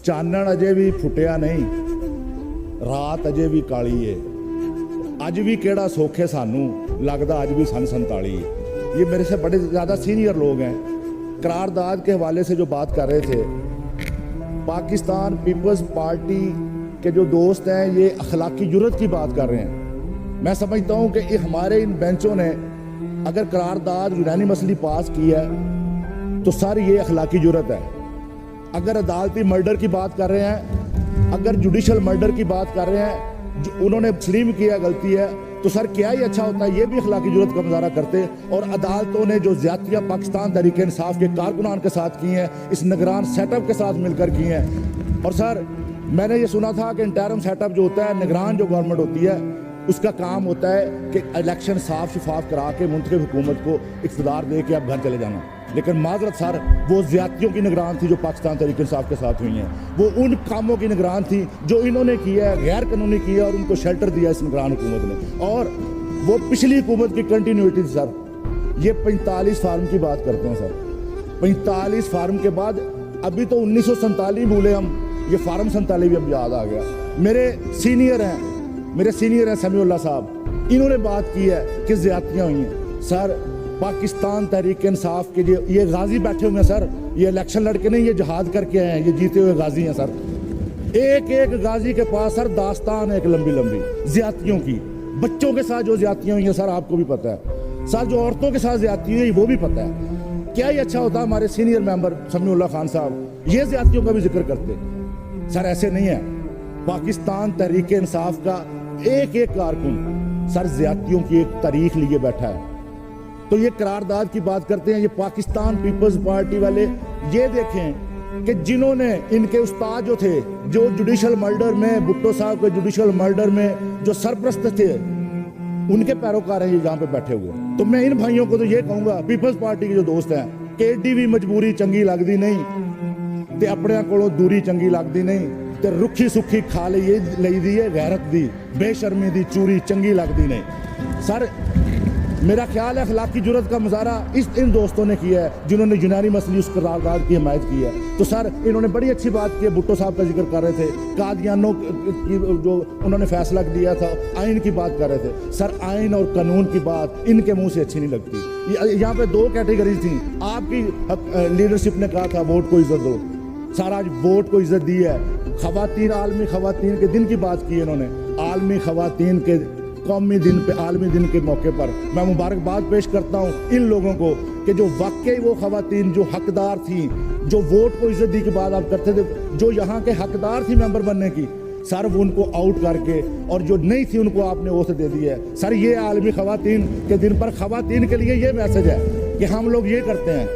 ਚਾਨਣ ਅਜੇ ਵੀ ਫੁੱਟਿਆ ਨਹੀਂ, ਰਾਤ ਅਜੇ ਵੀ ਕਾਲੀ ਏ, ਅੱਜ भी ਕਿਹੜਾ ਸੌਖੇ ਸਾਨੂੰ लगता आज भी सन 47। ये मेरे से बड़े ज़्यादा सीनियर लोग हैं। करारदाद के हवाले से जो बात कर रहे थे, पाकिस्तान पीपल्स पार्टी के जो दोस्त हैं ये अखलाकी जुर्रत की बात कर रहे हैं। मैं समझता हूँ कि हमारे इन बेंचों ने अगर करारदाद यूनानिमसली पास की है तो सर ये अखलाकी जुर्रत है। अगर अदालती मर्डर की बात कर रहे हैं, अगर जुडिशल मर्डर की बात कर रहे हैं, जो उन्होंने तस्लीम किया गलती है, तो सर क्या ही अच्छा होता है ये भी अखलाकी जुर्रत का मुजाहरा करते। और अदालतों ने जो ज़्यादतियाँ पाकिस्तान तहरीक इंसाफ के कारकुनान के साथ की हैं, इस निगरान सेटअप के साथ मिलकर की हैं। और सर मैंने ये सुना था कि इंटरम सेटअप जो होता है, निगरान जो गवर्नमेंट होती है, उसका काम होता है कि इलेक्शन साफ शफाफ करा के मुंतखब हुकूमत को इक़्तिदार दे के आप घर चले जाना। लेकिन माजरत सर वो ज़्यादतियों की निगरान थी जो पाकिस्तान तहरीक इंसाफ के साथ हुई हैं, वो उन कामों की निगरान थी जो इन्होंने किया है, गैर कानूनी किया और उनको शेल्टर दिया इस निगरान हुकूमत ने। और वो पिछली हुकूमत की कंटिन्यूटी थी सर। ये 45 फार्म की बात करते हैं सर, 45 फार्म के बाद अभी तो 1947 भूले हम, ये फार्म 47 भी अब याद आ गया। मेरे सीनियर हैं समीउल्लाह साहब, इन्होंने बात की है कि ज़्यादतियाँ हुई हैं। सर पाकिस्तान तहरीक इंसाफ के ये गाजी बैठे हुए हैं सर, ये इलेक्शन लड़के नहीं, ये जहाद करके आए हैं, ये जीते हुए गाजी हैं सर। एक एक गाजी के पास सर दास्तान है एक लंबी लंबी ज़्यादतियों की। बच्चों के साथ जो ज़्यादतियाँ हुई हैं सर आपको भी पता है, सर जो औरतों के साथ ज़्यादती हुई वो भी पता है। क्या ही अच्छा होता हमारे सीनियर मेंबर समीउल्लाह खान साहब ये ज़्यादतियों का भी जिक्र करते। सर ऐसे नहीं है, पाकिस्तान तहरीक इंसाफ का एक एक कारकुन सर ज़्यादतियों की एक तारीख लिए बैठा है। तो ये करारदाद की बात करते हैं, ये पाकिस्तान पीपल्स पार्टी वाले ये देखें कि जिन्होंने इनके उस्ताद जो थे, जो जुडिशल मर्डर में, भुट्टो साहब के जुडिशल मर्डर में जो सरप्रस्त थे, उनके पैरोकार हैं ये यहाँ पे बैठे हुए। तो मैं इन भाइयों को तो ये कहूँगा, पीपल्स पार्टी के जो दोस्त हैं, कि एडी भी मजबूरी चंगी लगती नहीं, ते अपने कोलों दूरी चंगी लगती नहीं, ते रुखी सुखी खा लईदी है गैरत दी, बेशर्मी दी चूरी चंगी लगती नहीं। सर मेरा ख्याल है अखलाकी जुर्रत का मुजाहरा इन दोस्तों ने किया है जिन्होंने यूनानिमसली उस करारदाद की हिमायत की है। तो सर इन्होंने बड़ी अच्छी बात की है, भुट्टो साहब का जिक्र कर रहे थे, कादियानों की जो उन्होंने फैसला दिया था, आइन की बात कर रहे थे। सर आइन और कानून की बात इनके मुंह से अच्छी नहीं लगती। यहाँ पे दो कैटेगरीज थी, आपकी लीडरशिप ने कहा था वोट को इज्जत दो, सर आज वोट को इज्जत दी है। खवातीन, आलमी खवातीन के दिन की बात की इन्होंने, आलमी खवातीन के कौमी दिन पे, आलमी दिन के मौके पर मैं मुबारकबाद पेश करता हूँ इन लोगों को कि जो वाकई वो खवातीन जो हकदार थी, जो वोट को इज्जत दी की बात आप करते थे, जो यहाँ के हकदार थी मेंबर बनने की, सर वो उनको आउट करके और जो नहीं थी उनको आपने ओहदे दे दी है। सर ये आलमी खवातीन के दिन पर खवातीन के लिए ये मैसेज है कि हम लोग ये करते हैं